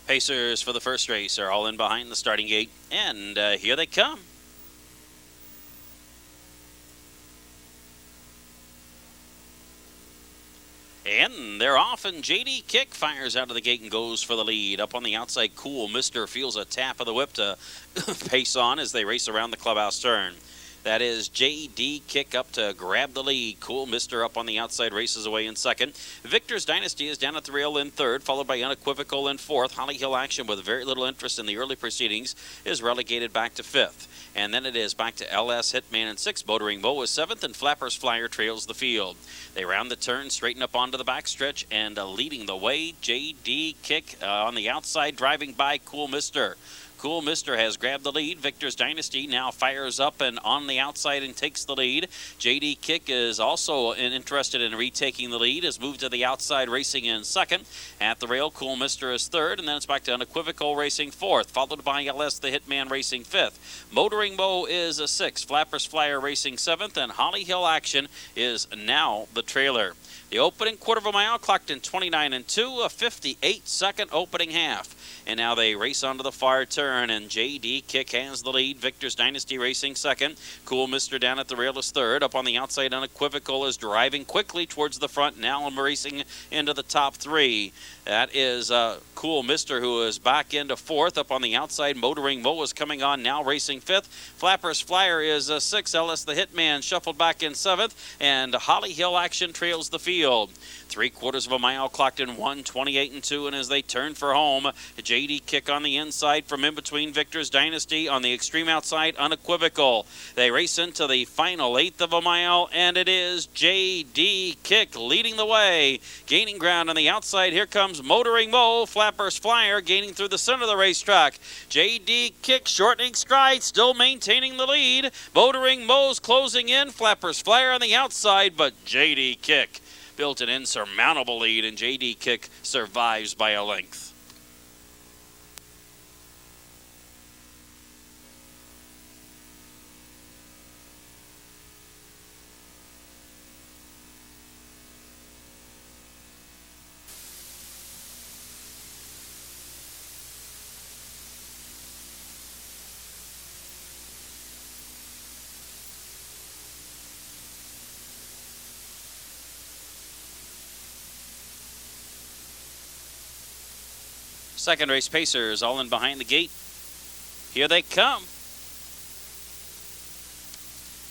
Pacers for the first race are all in behind the starting gate, and here they come. And they're off, and J.D. Kick fires out of the gate and goes for the lead. Up on the outside, Cool Mister feels a tap of the whip to pace on as they race around the clubhouse turn. That is J.D. Kick up to grab the lead. Cool Mister up on the outside races away in second. Victor's Dynasty is down at the rail in third, followed by Unequivocal in fourth. Holly Hill Action, with very little interest in the early proceedings, is relegated back to fifth. And then it is back to LS Hitman in sixth. Motoring Mo is seventh, and Flapper's Flyer trails the field. They round the turn, straighten up onto the backstretch, and leading the way, J.D. Kick on the outside, driving by Cool Mister. Cool Mister has grabbed the lead. Victor's Dynasty now fires up and on the outside and takes the lead. J.D. Kick is also interested in retaking the lead, has moved to the outside, racing in second. At the rail, Cool Mister is third, and then it's back to Unequivocal racing fourth, followed by LS the Hitman racing fifth. Motoring Mo is a sixth, Flapper's Flyer racing seventh, and Holly Hill Action is now the trailer. The opening quarter of a mile clocked in 29 and 2, a 58-second opening half. And now they race onto the far turn, and J.D. Kick has the lead. Victor's Dynasty racing second. Cool Mister down at the rail is third. Up on the outside, Unequivocal is driving quickly towards the front. Now I'm racing into the top three. That is Cool Mister, who is back into fourth. Up on the outside, Motoring Mo is coming on, now racing fifth. Flapper's Flyer is sixth. LS the Hitman shuffled back in seventh. And Holly Hill Action trails the field. 3/4 of a mile clocked in 1:28 and 2, and as they turn for home, J.D. Kick on the inside from in between Victor's Dynasty. On the extreme outside, Unequivocal. They race into the final 1/8 of a mile, and it is J.D. Kick leading the way. Gaining ground on the outside, here comes Motoring Mo. Flapper's Flyer gaining through the center of the racetrack. J.D. Kick shortening stride, still maintaining the lead. Motoring Mo's closing in. Flapper's Flyer on the outside, but J.D. Kick built an insurmountable lead, and J.D. Kick survives by a length. Second race, Pacers all in behind the gate. Here they come.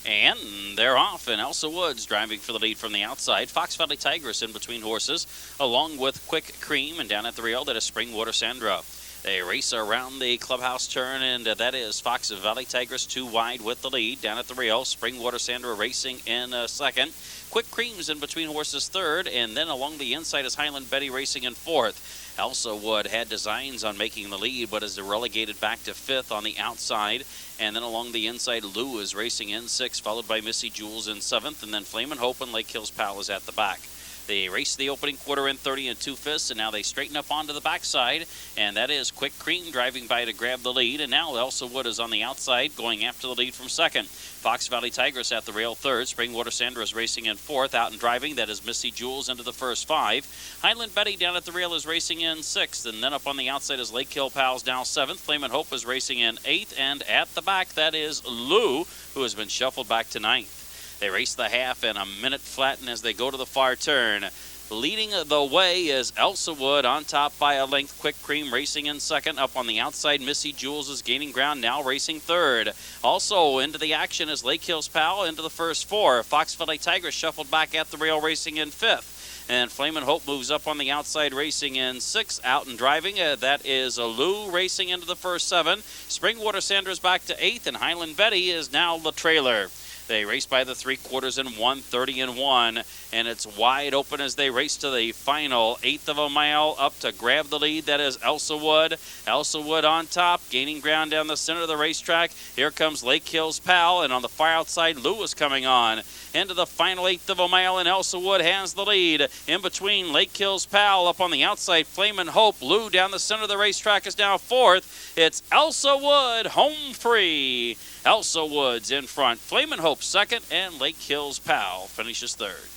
And they're off, and Elsa Woods driving for the lead from the outside. Fox Valley Tigress in between horses, along with Quick Cream, and down at the rail, that is Springwater Sandra. They race around the clubhouse turn, and that is Fox Valley Tigress 2 wide with the lead. Down at the rail, Springwater Sandra racing in second. Quick Cream's in between horses third, and then along the inside is Highland Betty racing in fourth. Elsa Wood had designs on making the lead, but is relegated back to fifth on the outside. And then along the inside, Lou is racing in sixth, followed by Missy Jules in seventh, and then Flamin' Hope and Lake Hills Pal is at the back. They raced the opening quarter in 30 and 2/5, and now they straighten up onto the backside, and that is Quick Cream driving by to grab the lead, and now Elsa Wood is on the outside going after the lead from second. Fox Valley Tigress at the rail third. Springwater Sandra is racing in fourth. Out and driving, that is Missy Jules into the first five. Highland Betty down at the rail is racing in sixth, and then up on the outside is Lake Hill Pals now seventh. Flamin' Hope is racing in eighth, and at the back, that is Lou, who has been shuffled back to ninth. They race the half in a minute flat, and as they go to the far turn, leading the way is Elsa Wood, on top by a length. Quick Cream racing in second. Up on the outside, Missy Jules is gaining ground, now racing third. Also into the action is Lake Hills Pal into the first four. Fox Valley Tigress shuffled back at the rail racing in fifth. And Flamin' Hope moves up on the outside racing in sixth. Out and driving, that is Lou racing into the first seven. Springwater Sandra's back to eighth, and Highland Betty is now the trailer. They race by the 3/4 in 1:30 and 1, and it's wide open as they race to the final 1/8 of a mile up to grab the lead. That is Elsa Wood. Elsa Wood on top, gaining ground down the center of the racetrack. Here comes Lake Hills Pal, and on the far outside, Lou is coming on. Into the final 1/8 of a mile, and Elsa Wood has the lead. In between, Lake Hills Pal up on the outside, Flamin' Hope. Lou down the center of the racetrack is now fourth. It's Elsa Wood, home free. Elsa Woods in front, Flamin' Hope second, and Lake Hills Pal finishes third.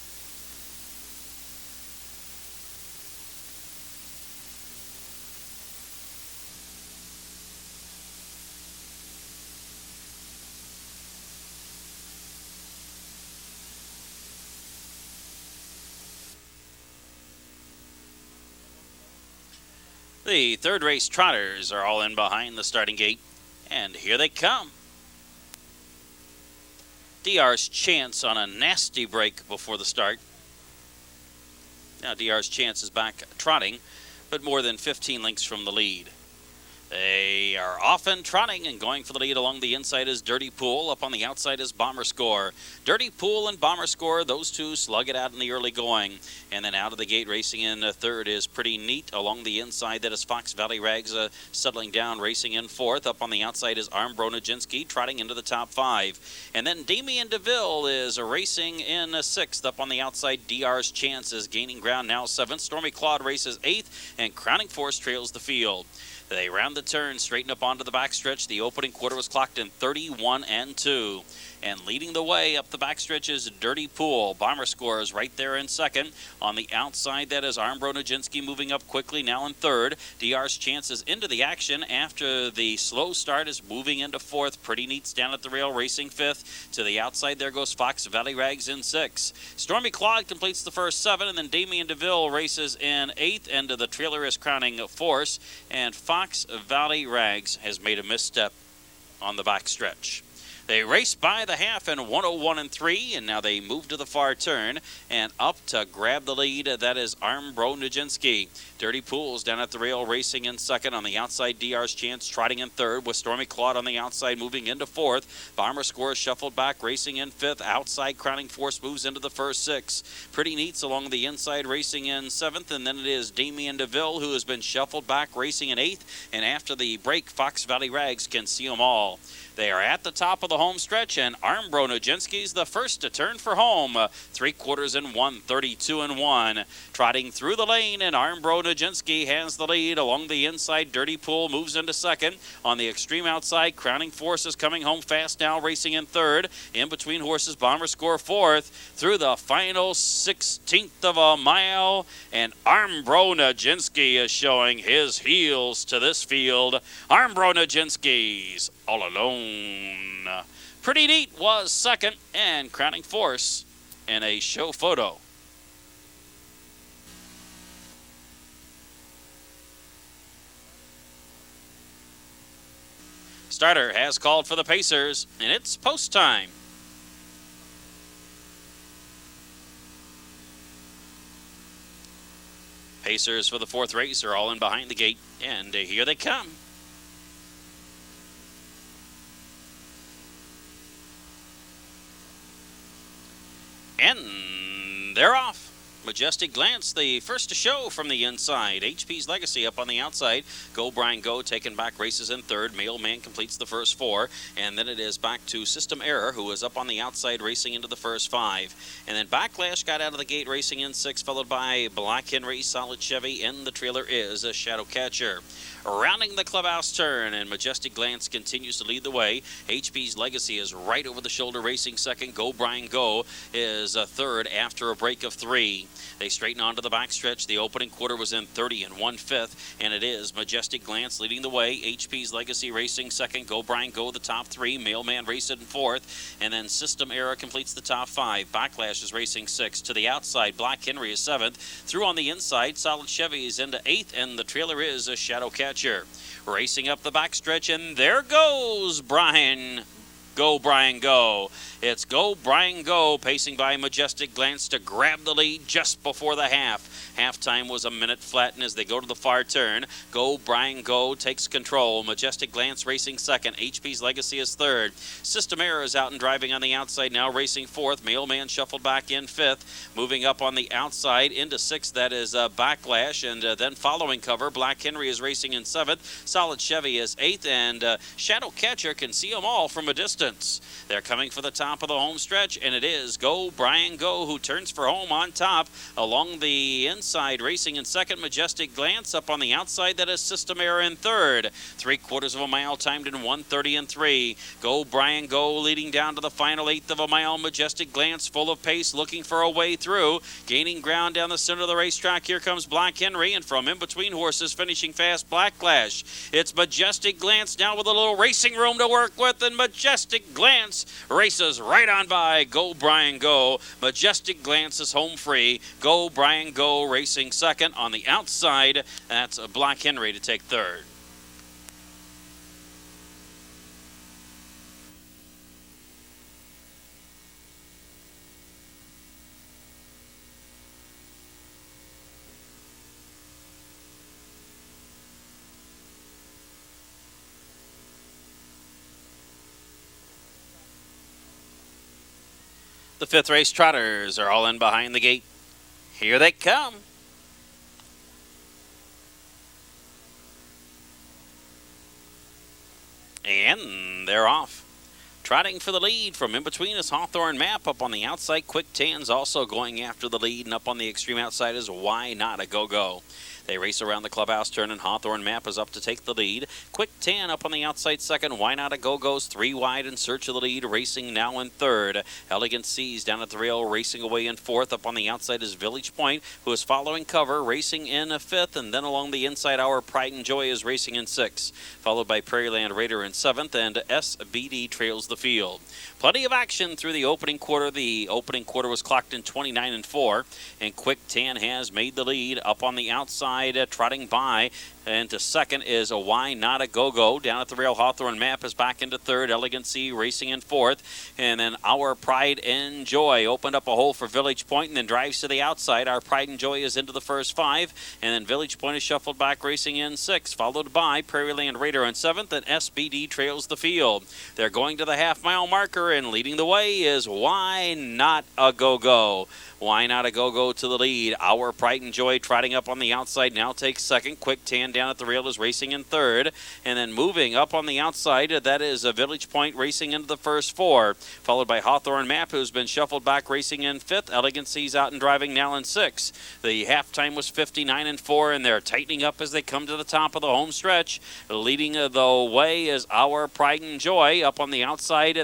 The third race trotters are all in behind the starting gate, and here they come. DR's Chance on a nasty break before the start. Now DR's Chance is back trotting, but more than 15 lengths from the lead. They are off and trotting, and going for the lead along the inside is Dirty Pool. Up on the outside is Bomber Score. Dirty Pool and Bomber Score, those two slug it out in the early going. And then out of the gate racing in third is Pretty Neat. Along the inside, that is Fox Valley Rags settling down, racing in fourth. Up on the outside is Armbro Nijinsky, trotting into the top five. And then Damien DeVille is racing in sixth. Up on the outside, DR's Chance is gaining ground now seventh. Stormy Claude races eighth, and Crowning Force trails the field. They round the turn, straighten up onto the backstretch. The opening quarter was clocked in 31 and 2. And leading the way up the backstretch is Dirty Pool. Bomber Score is right there in second. On the outside, that is Armbro Nijinsky moving up quickly, now in third. DR's Chance is into the action after the slow start, is moving into fourth. Pretty Neat's down at the rail, racing fifth. To the outside, there goes Fox Valley Rags in sixth. Stormy Claude completes the first seven, and then Damien DeVille races in eighth, and the trailer is Crowning Force. And Fox Valley Rags has made a misstep on the backstretch. They race by the half in 101 and 3, and now they move to the far turn and up to grab the lead. That is Armbro Nijinsky. Dirty Pools down at the rail, racing in second. On the outside, DR's Chance trotting in third, with Stormy Claude on the outside moving into fourth. Bomber Score shuffled back, racing in fifth. Outside, Crowning Force moves into the first six. Pretty Neat's along the inside, racing in seventh, and then it is Damien DeVille, who has been shuffled back, racing in eighth. And after the break, Fox Valley Rags can see them all. They are at the top of the home stretch, and Armbro Nijinsky's the first to turn for home. 3/4 and 1, 32 and 1. Trotting through the lane, and Armbro Nijinsky has the lead. Along the inside, Dirty Pool moves into second. On the extreme outside, Crowning Force is coming home fast now, racing in third. In between horses, Bomber Score fourth. Through the final 16th of a mile, and Armbro Nijinsky is showing his heels to this field. Armbro Nijinsky's all alone. Pretty Neat was second, and Crowning Force in a show photo. Starter has called for the Pacers, and it's post time. Pacers for the fourth race are all in behind the gate, and here they come. And they're off. Majestic Glance, the first to show from the inside. HP's Legacy up on the outside. Go Brian Go, taking back races in third. Mailman completes the first four. And then it is back to System Error, who is up on the outside, racing into the first five. And then Backlash got out of the gate, racing in six, followed by Black Henry, Solid Chevy, and the trailer is a Shadow Catcher. Rounding the clubhouse turn, and Majestic Glance continues to lead the way. HP's Legacy is right over the shoulder, racing second. Go Brian Go is third after a break of three. They straighten onto the backstretch. The opening quarter was in 30 and 1/5, and it is Majestic Glance leading the way. HP's Legacy racing second. Go Brian Go the top three. Mailman racing fourth, and then System Era completes the top five. Backlash is racing sixth. To the outside, Black Henry is seventh. Through on the inside, Solid Chevy is into eighth, and the trailer is a Shadow Catcher. Racing up the backstretch, and there goes Brian Go. It's Go Brian Go, pacing by Majestic Glance to grab the lead just before the half. Halftime was a minute flat, and as they go to the far turn, Go Brian Go takes control. Majestic Glance racing second. HP's Legacy is third. System Error is out and driving on the outside now, racing fourth. Mailman shuffled back in fifth. Moving up on the outside into sixth, that is Backlash, and then following cover, Black Henry is racing in seventh. Solid Chevy is eighth, and Shadow Catcher can see them all from a distance. They're coming for the top of the home stretch, and it is Go Brian Go who turns for home on top. Along the inside, racing in second, Majestic Glance. Up on the outside, that is System Error in third. 3/4 of a mile timed in 1:30 and 3. Go Brian Go leading down to the final eighth of a mile. Majestic Glance full of pace, looking for a way through. Gaining ground down the center of the racetrack. Here comes Black Henry, and from in between horses, finishing fast, Backlash. It's Majestic Glance now with a little racing room to work with, and Majestic Majestic Glance races right on by Go Brian Go. Majestic Glance is home free. Go Brian Go racing second. On the outside, that's Black Henry to take third. The fifth race trotters are all in behind the gate. Here they come. And they're off. Trotting for the lead from in between is Hawthorne Map. Up on the outside, Quick Tan's also going after the lead. And up on the extreme outside is Why Not a Go-Go. They race around the clubhouse turn, and Hawthorne Map is up to take the lead. Quick Tan up on the outside second. Why Not a Go-Go's 3 wide in search of the lead, racing now in third. Elegant Seas down at the rail, racing away in fourth. Up on the outside is Village Point, who is following cover, racing in fifth. And then along the inside, Our Pride and Joy is racing in sixth, followed by Prairieland Raider in seventh, and SBD trails the field. Plenty of action through the opening quarter. The opening quarter was clocked in 29-4, and Quick Tan has made the lead. Up on the outside, trotting by into second is a Why Not a Go-Go. Down at the rail, Hawthorne Map is back into third. Elegant Sea racing in fourth. And then Our Pride and Joy opened up a hole for Village Point and then drives to the outside. Our Pride and Joy is into the first 5. And then Village Point is shuffled back, racing in 6th, followed by Prairieland Raider in 7th, and SBD trails the field. They're going to the half-mile marker, and leading the way is Why Not a Go-Go. Why Not a Go-Go to the lead. Our Pride and Joy trotting up on the outside now takes second. Quick Tan down at the rail is racing in third. And then moving up on the outside, that is a Village Point racing into the first 4, followed by Hawthorne Map, who's been shuffled back, racing in 5th. Elegant Seas out and driving now in 6th. The halftime was 59-4, and they're tightening up as they come to the top of the home stretch. Leading the way is Our Pride and Joy. Up on the outside,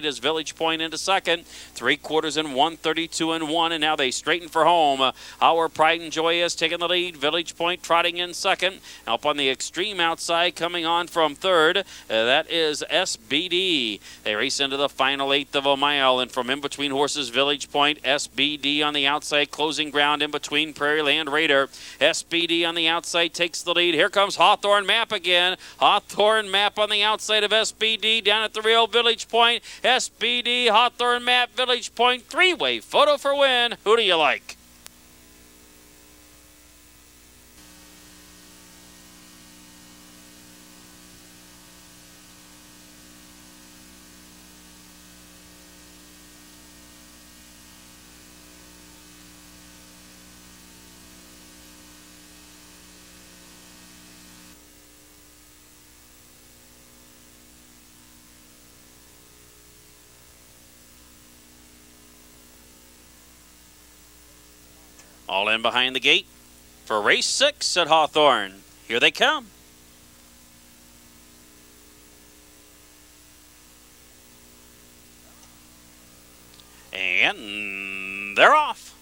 is Village Point into second. 3/4 in 1:32-1, and now they straighten for home. Our Pride and Joy has taken the lead. Village Point trotting in second. Up on the extreme outside, coming on from third, that is SBD. They race into the final 1/8 of a mile, and from in between horses, Village Point, SBD on the outside, closing ground in between Prairieland Raider. SBD on the outside takes the lead. Here comes Hawthorne Map again. Hawthorne Map on the outside of SBD. Down at the rail, Village Point, SBD, Hawthorne Map, Village Point. 3-way photo for win. Who do you like? All in behind the gate for race 6 at Hawthorne. Here they come. And they're off.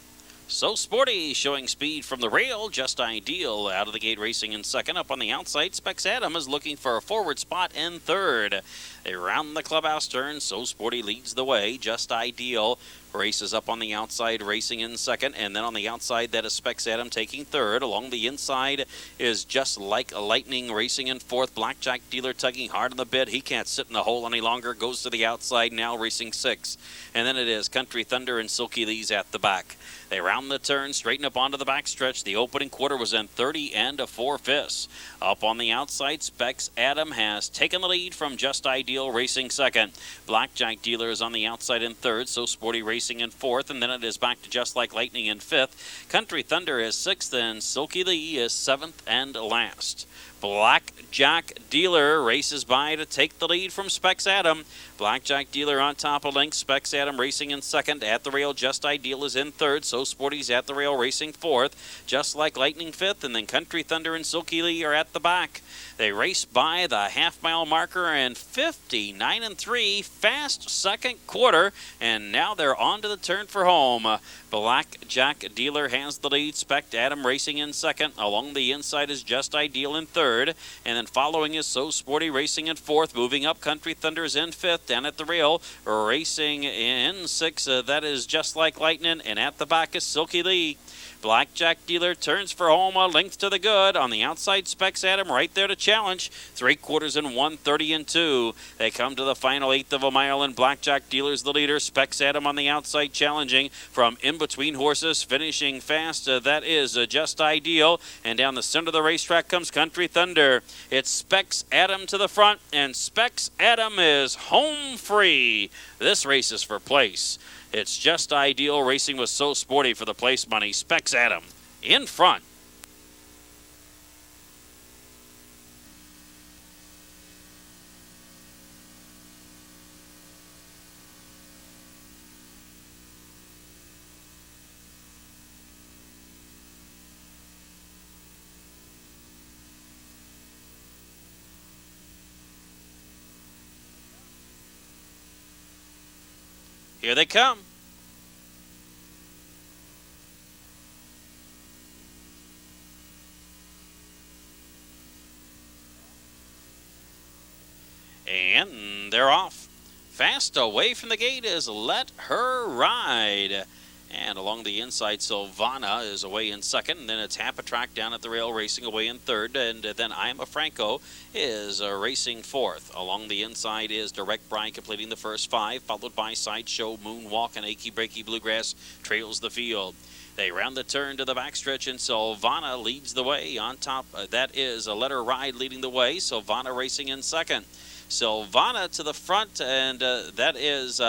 So Sporty showing speed from the rail, Just Ideal out of the gate racing in second. Up on the outside, Specs Adam is looking for a forward spot in third. They round the clubhouse turn, So Sporty leads the way. Just Ideal races up on the outside, racing in second, and then on the outside, that is Specs Adam taking third. Along the inside is Just Like Lightning racing in fourth. Blackjack Dealer tugging hard on the bit. He can't sit in the hole any longer. Goes to the outside now, racing 6. And then it is Country Thunder and Silky Lee's at the back. They round the turn, straighten up onto the backstretch. The opening quarter was in 30 4/5. Up on the outside, Specs Adam has taken the lead from Just Ideal racing second. Blackjack Dealer is on the outside in third, So Sporty racing in fourth, and then it is back to Just Like Lightning in fifth. Country Thunder is sixth, and Silky Lee is seventh and last. Blackjack Dealer races by to take the lead from Specs Adam. Blackjack Dealer on top of Link. Specs Adam racing in second. At the rail, Just Ideal is in third. So Sporty's at the rail racing fourth. Just Like Lightning fifth. And then Country Thunder and Silky Lee are at the back. They race by the half-mile marker and 59-3. Fast second quarter. And now they're on to the turn for home. Blackjack Dealer has the lead. Specs Adam racing in second. Along the inside is Just Ideal in third. third. And then following is So Sporty racing in fourth. Moving up, Country Thunder's in fifth. Down at the rail, racing in sixth. That is Just Like Lightning. And at the back is Silky Lee. Blackjack Dealer turns for home, a length to the good. On the outside, Specs Adam right there to challenge. 3/4 and 1:30 and 2. They come to the final eighth of a mile, and Blackjack Dealer's the leader. Specs Adam on the outside challenging from in between horses, finishing fast. That is Just Ideal. And down the center of the racetrack comes Country Thunder. It's Specs Adam to the front, and Specs Adam is home free. This race is for place. It's Just Ideal racing with So Sporty for the place money. Specs Adam in front. Here they come. And they're off. Fast away from the gate is Let Her Ride. And along the inside, Silvana is away in second. And then it's Hapatrack down at the rail racing away in third. And then I'm a Franco is racing fourth. Along the inside is Direct Bride completing the first five, followed by Sideshow, Moonwalk, and Achy Breaky Bluegrass trails the field. They round the turn to the backstretch, and Silvana leads the way. On top, that is a Let Her Ride leading the way. Silvana racing in second. Silvana to the front, and that is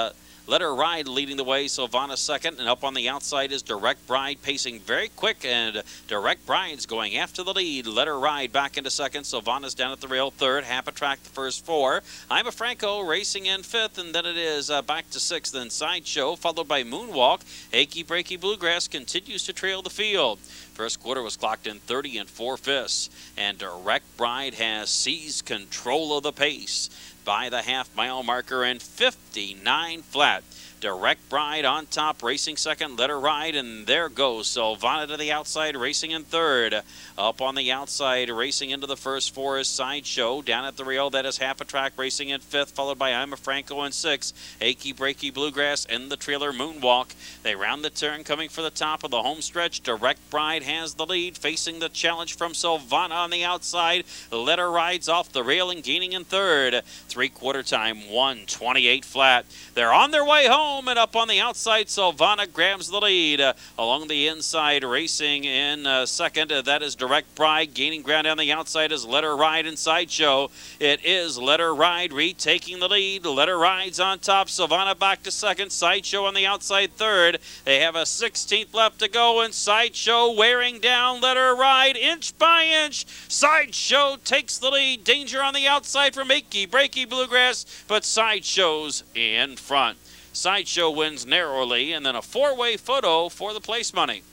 Let Her Ride leading the way. Silvana second, and up on the outside is Direct Bride pacing very quick, and Direct Bride's going after the lead. Let Her Ride back into second. Silvana's down at the rail third. Hapatrack the first four. I'm a Franco racing in fifth, and then it is back to sixth. Then Sideshow, followed by Moonwalk. Achy Breaky Bluegrass continues to trail the field. First quarter was clocked in 30 4/5, and Direct Bride has seized control of the pace by the half-mile marker and 59 flat. Direct Bride on top, racing second. Let Her Ride, and there goes Silvana to the outside, racing in third. Up on the outside, racing into the first four is Sideshow. Down at the rail, that is Hapatrack racing in fifth, followed by I'm a Franco in sixth. Achy Breaky Bluegrass and the trailer Moonwalk. They round the turn, coming for the top of the home stretch. Direct Bride has the lead, facing the challenge from Silvana on the outside. Let Her Ride's off the rail and gaining in third. 3/4 time, 1:28 flat. They're on their way home. And up on the outside, Silvana grabs the lead. Along the inside, racing in second, that is Direct Bride. Gaining ground on the outside is Let Her Ride and Sideshow. It is Let Her Ride retaking the lead. Let Her Ride's on top. Silvana back to second. Sideshow on the outside third. They have a 16th left to go, and Sideshow wearing down Let Her Ride inch by inch. Sideshow takes the lead. Danger on the outside from Achy Breaky Bluegrass, but Sideshow's in front. Sideshow wins narrowly, and then a four-way photo for the place money.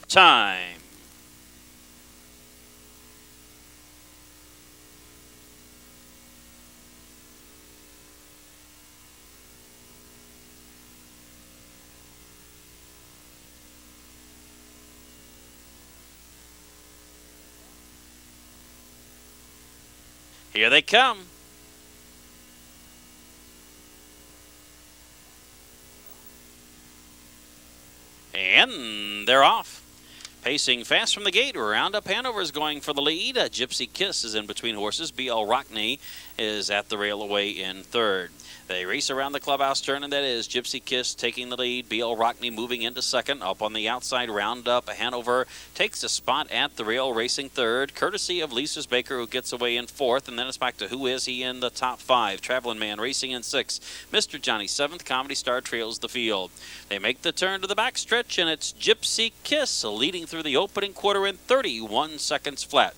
Time. Here they come. And they're off. Pacing fast from the gate, Roundup Hanover is going for the lead. Gypsy Kiss is in between horses. B.L. Rockney is at the rail away in third. They race around the clubhouse turn, and that is Gypsy Kiss taking the lead. B.L. Rockney moving into second. Up on the outside, Roundup Hanover takes a spot at the rail, racing third, courtesy of Lisa's Baker, who gets away in fourth. And then it's back to Who Is He in the top five. Traveling Man racing in sixth. Mr. Johnny seventh. Comedy Star trails the field. They make the turn to the backstretch, and it's Gypsy Kiss leading through the opening quarter in 31 seconds flat.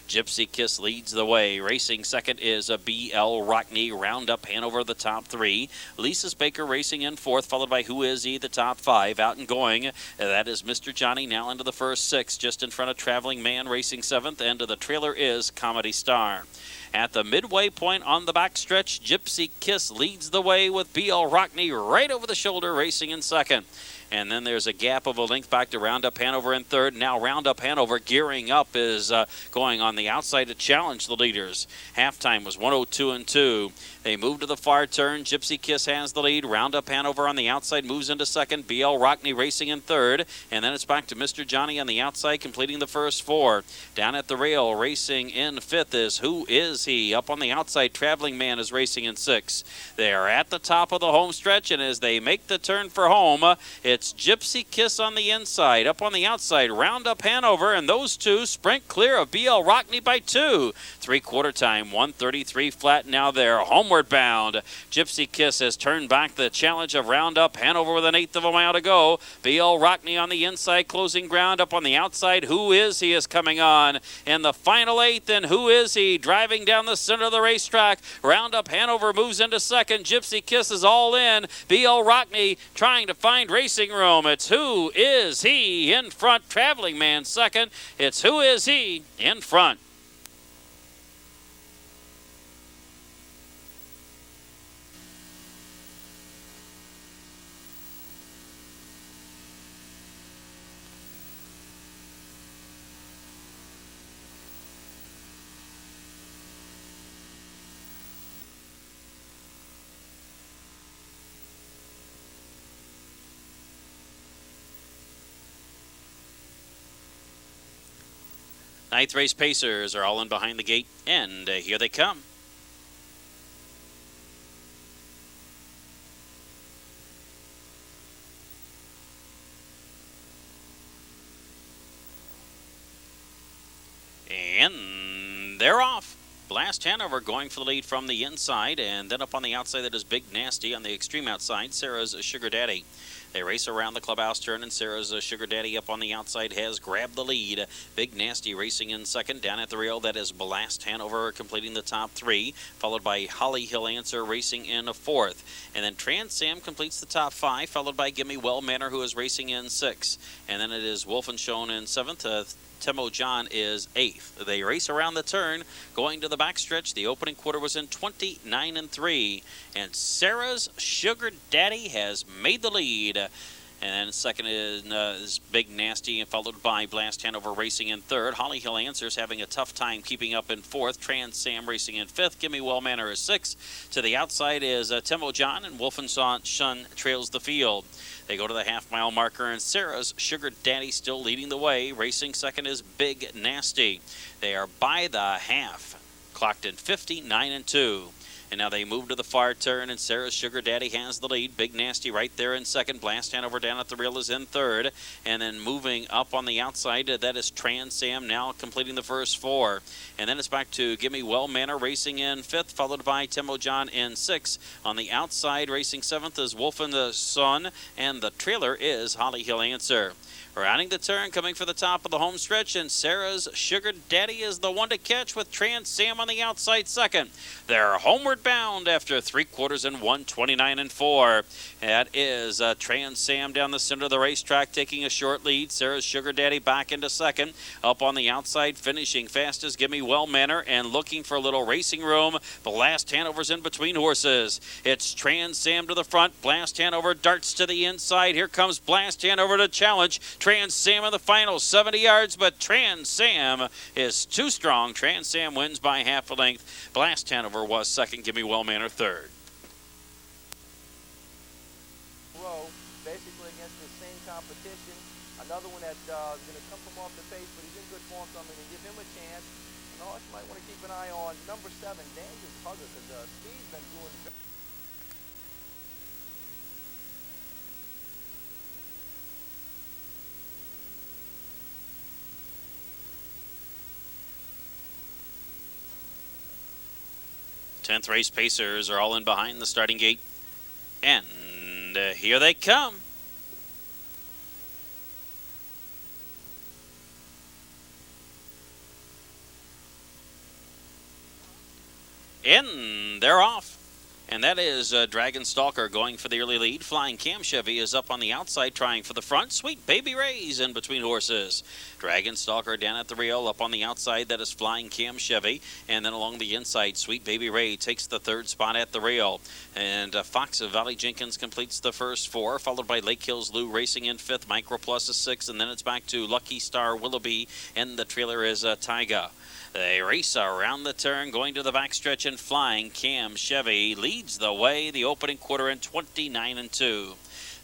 Gypsy Kiss leads the way. Racing second is a B.L. Rockney. Roundup Hanover, the top three. Lisa's Baker racing in fourth, followed by Who Is He, the top five. Out and going, that is Mr. Johnny, now into the first six, just in front of Traveling Man racing seventh, and the trailer is Comedy Star. At the midway point on the backstretch, Gypsy Kiss leads the way with B.L. Rockney right over the shoulder racing in second. And then there's a gap of a length back to Roundup Hanover in third. Now Roundup Hanover gearing up is going on the outside to challenge the leaders. Halftime was 102-2. They move to the far turn. Gypsy Kiss has the lead. Roundup Hanover on the outside moves into second. B.L. Rockney racing in third. And then it's back to Mr. Johnny on the outside completing the first four. Down at the rail racing in fifth is Who Is He? Up on the outside, Traveling Man is racing in sixth. They are at the top of the home stretch, and as they make the turn for home, it's Gypsy Kiss on the inside. Up on the outside, Roundup Hanover, and those two sprint clear of B.L. Rockney by two. Three-quarter time, 1:33 flat now there. Homeward bound. Gypsy Kiss has turned back the challenge of Roundup Hanover with an eighth of a mile to go. B.L. Rockney on the inside, closing ground. Up on the outside, Who Is He is coming on. In the final eighth, and Who Is He driving down the center of the racetrack. Roundup Hanover moves into second. Gypsy Kiss is all in. B.L. Rockney trying to find racing room. It's Who Is He in front. Traveling Man second. It's Who Is He in front. Ninth race pacers are all in behind the gate, and here they come. And they're off. Blast Hanover going for the lead from the inside, and then up on the outside that is Big Nasty. On the extreme outside, Sarah's Sugar Daddy. They race around the clubhouse turn, and Sarah's Sugar Daddy up on the outside has grabbed the lead. Big Nasty racing in second. Down at the rail, that is Blast Hanover completing the top three, followed by Holly Hill Answer racing in fourth. And then Trans Sam completes the top five, followed by Gimme Well Manor, who is racing in sixth. And then it is Wolfenschone in seventh. Timo John is eighth. They race around the turn, going to the backstretch. The opening quarter was in 29-3, and Sarah's Sugar Daddy has made the lead. And second is Big Nasty, followed by Blast Hanover racing in third. Holly Hill Answers having a tough time keeping up in fourth. Trans Sam racing in fifth. Gimme Well Manor is sixth. To the outside is Timo John, and Wolfenschone trails the field. They go to the half-mile marker, and Sarah's Sugar Daddy still leading the way. Racing second is Big Nasty. They are by the half, clocked in 59-2. And now they move to the far turn, and Sarah's Sugar Daddy has the lead. Big Nasty right there in second. Blast Hanover down at the rail is in third. And then moving up on the outside, that is Trans Sam now completing the first four. And then it's back to Gimme Well Manor racing in fifth, followed by Timo John in sixth. On the outside, racing seventh is Wolf and the Sun, and the trailer is Holly Hill Answer. Rounding the turn, coming for the top of the home stretch, and Sarah's Sugar Daddy is the one to catch with Trans Sam on the outside second. They're homeward bound after three quarters in 1:29-4. That is Trans Sam down the center of the racetrack taking a short lead. Sarah's Sugar Daddy back into second. Up on the outside, finishing fast as Gimme Well Manor, and looking for a little racing room. Blast Hanover's in between horses. It's Trans Sam to the front. Blast Hanover darts to the inside. Here comes Blast Hanover to challenge. Trans Sam in the final 70 yards, but Trans Sam is too strong. Trans Sam wins by half a length. Blast Hanover was second. Gimme Well Manor third. Basically against the same competition. Another one that's going to come from off the pace, but he's in good form, so I'm going to give him a chance. And also, you might want to keep an eye on number 7, Dangerous Hugger, because Steve's been doing very Tenth race pacers are all in behind the starting gate, and here they come. In, they're off. And that is Dragon Stalker going for the early lead. Flying Cam Chevy is up on the outside trying for the front. Sweet Baby Ray's in between horses. Dragon Stalker down at the rail up on the outside. That is Flying Cam Chevy. And then along the inside, Sweet Baby Ray takes the third spot at the rail. And Fox Valley Jenkins completes the first four, followed by Lake Hills Lou racing in fifth. Micro Plus is sixth. And then it's back to Lucky Star Willoughby. And the trailer is Tyga. They race around the turn, going to the backstretch, and Flying Cam Chevy leads the way, the opening quarter in 29-2.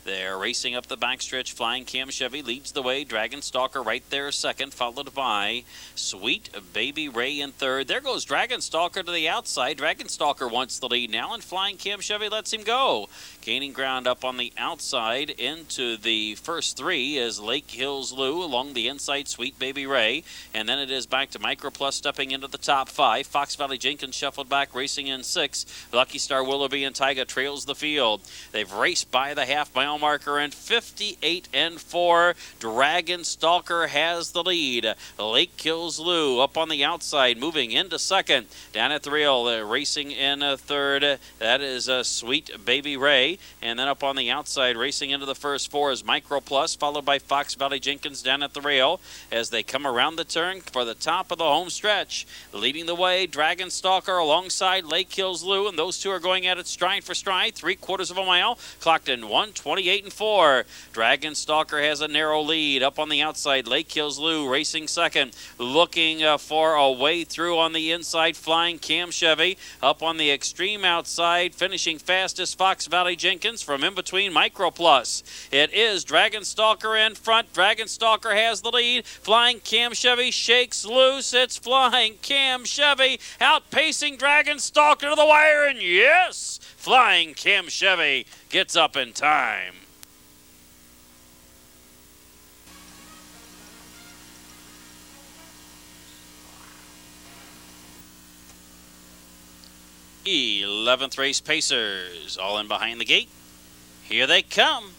They're racing up the backstretch. Flying Cam Chevy leads the way. Dragon Stalker right there second, followed by Sweet Baby Ray in third. There goes Dragon Stalker to the outside. Dragon Stalker wants the lead now, and Flying Cam Chevy lets him go. Gaining ground up on the outside into the first three is Lake Hills Lou along the inside, Sweet Baby Ray. And then it is back to Micro Plus stepping into the top five. Fox Valley Jenkins shuffled back, racing in sixth. Lucky Star Willoughby and Tyga trails the field. They've raced by the half-mile marker in 58-4. Dragon Stalker has the lead. Lake Hills Lou up on the outside, moving into second. Down at the rail, racing in third. That is Sweet Baby Ray. And then up on the outside, racing into the first four is Micro Plus, followed by Fox Valley Jenkins down at the rail as they come around the turn for the top of the home stretch. Leading the way, Dragon Stalker alongside Lake Hills Lou, and those two are going at it stride for stride. 3/4 of a mile, clocked in 1:28-4. Dragon Stalker has a narrow lead. Up on the outside, Lake Hills Lou racing second, looking for a way through on the inside. Flying Cam Chevy up on the extreme outside, finishing fastest Fox Valley Jenkins from in between Micro Plus. It is Dragon Stalker in front. Dragon Stalker has the lead. Flying Cam Chevy shakes loose. It's Flying Cam Chevy outpacing Dragon Stalker to the wire, and yes, Flying Cam Chevy gets up in time. Eleventh race Pacers, all in behind the gate. Here they come.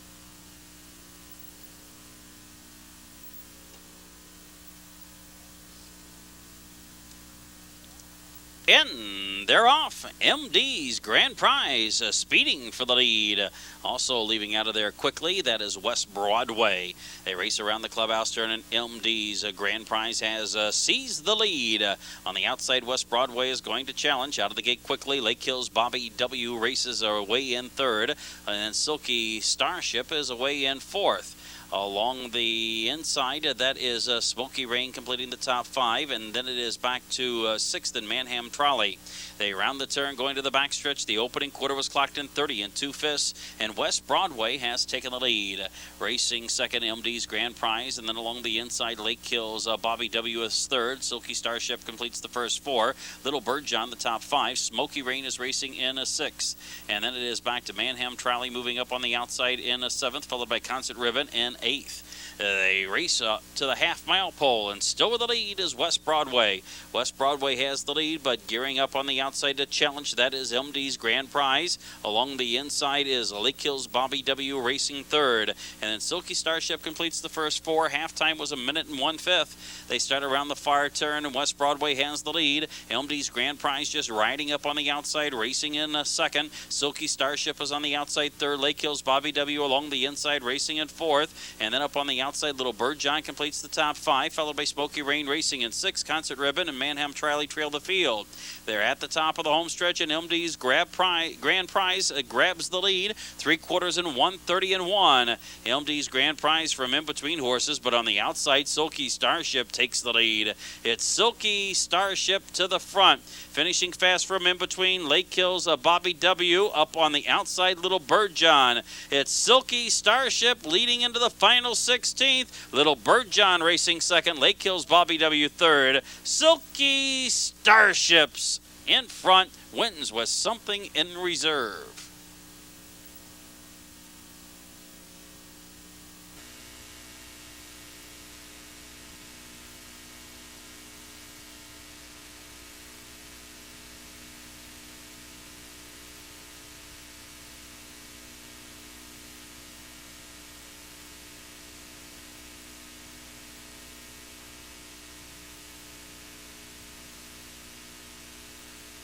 And they're off. MD's Grand Prize speeding for the lead. Also leaving out of there quickly, that is West Broadway. They race around the clubhouse turn, and MD's Grand Prize has seized the lead. On the outside, West Broadway is going to challenge. Out of the gate quickly, Lake Hills Bobby W. races away in third. And Silky Starship is away in fourth. Along the inside, that is Smoky Rain completing the top five, and then it is back to sixth and Manham Trolley. They round the turn going to the backstretch. The opening quarter was clocked in 30 2/5, and West Broadway has taken the lead. Racing second, MD's Grand Prize, and then along the inside, Lake Hills Bobby W. is third. Silky Starship completes the first four. Little Bird John the top five. Smoky Rain is racing in a sixth, and then it is back to Manham Trolley moving up on the outside in a seventh, followed by Concert Ribbon in eighth. They race up to the half-mile pole, and still with the lead is West Broadway. West Broadway has the lead, but gearing up on the outside to challenge. That is MD's Grand Prize. Along the inside is Lake Hills Bobby W. racing third. And then Silky Starship completes the first four. Halftime was 1 1/5. They start around the far turn, and West Broadway has the lead. MD's Grand Prize just riding up on the outside, racing in second. Silky Starship is on the outside third. Lake Hills Bobby W. along the inside, racing in fourth. And then up on the outside, Little Bird John completes the top five, followed by Smoky Rain racing in sixth. Concert Ribbon and Manham Trolley trail the field. They're at the top of the home stretch, and MD's Grand Prize grabs the lead. 3/4 in 1:30-1. MD's Grand Prize from in between horses, but on the outside, Silky Starship takes the lead. It's Silky Starship to the front, finishing fast from in between. Lake Hills Bobby W. up on the outside, Little Bird John. It's Silky Starship leading into the final 16th. Little Bird John racing second. Lake Hills Bobby W. third. Silky Starships in front, wins with something in reserve.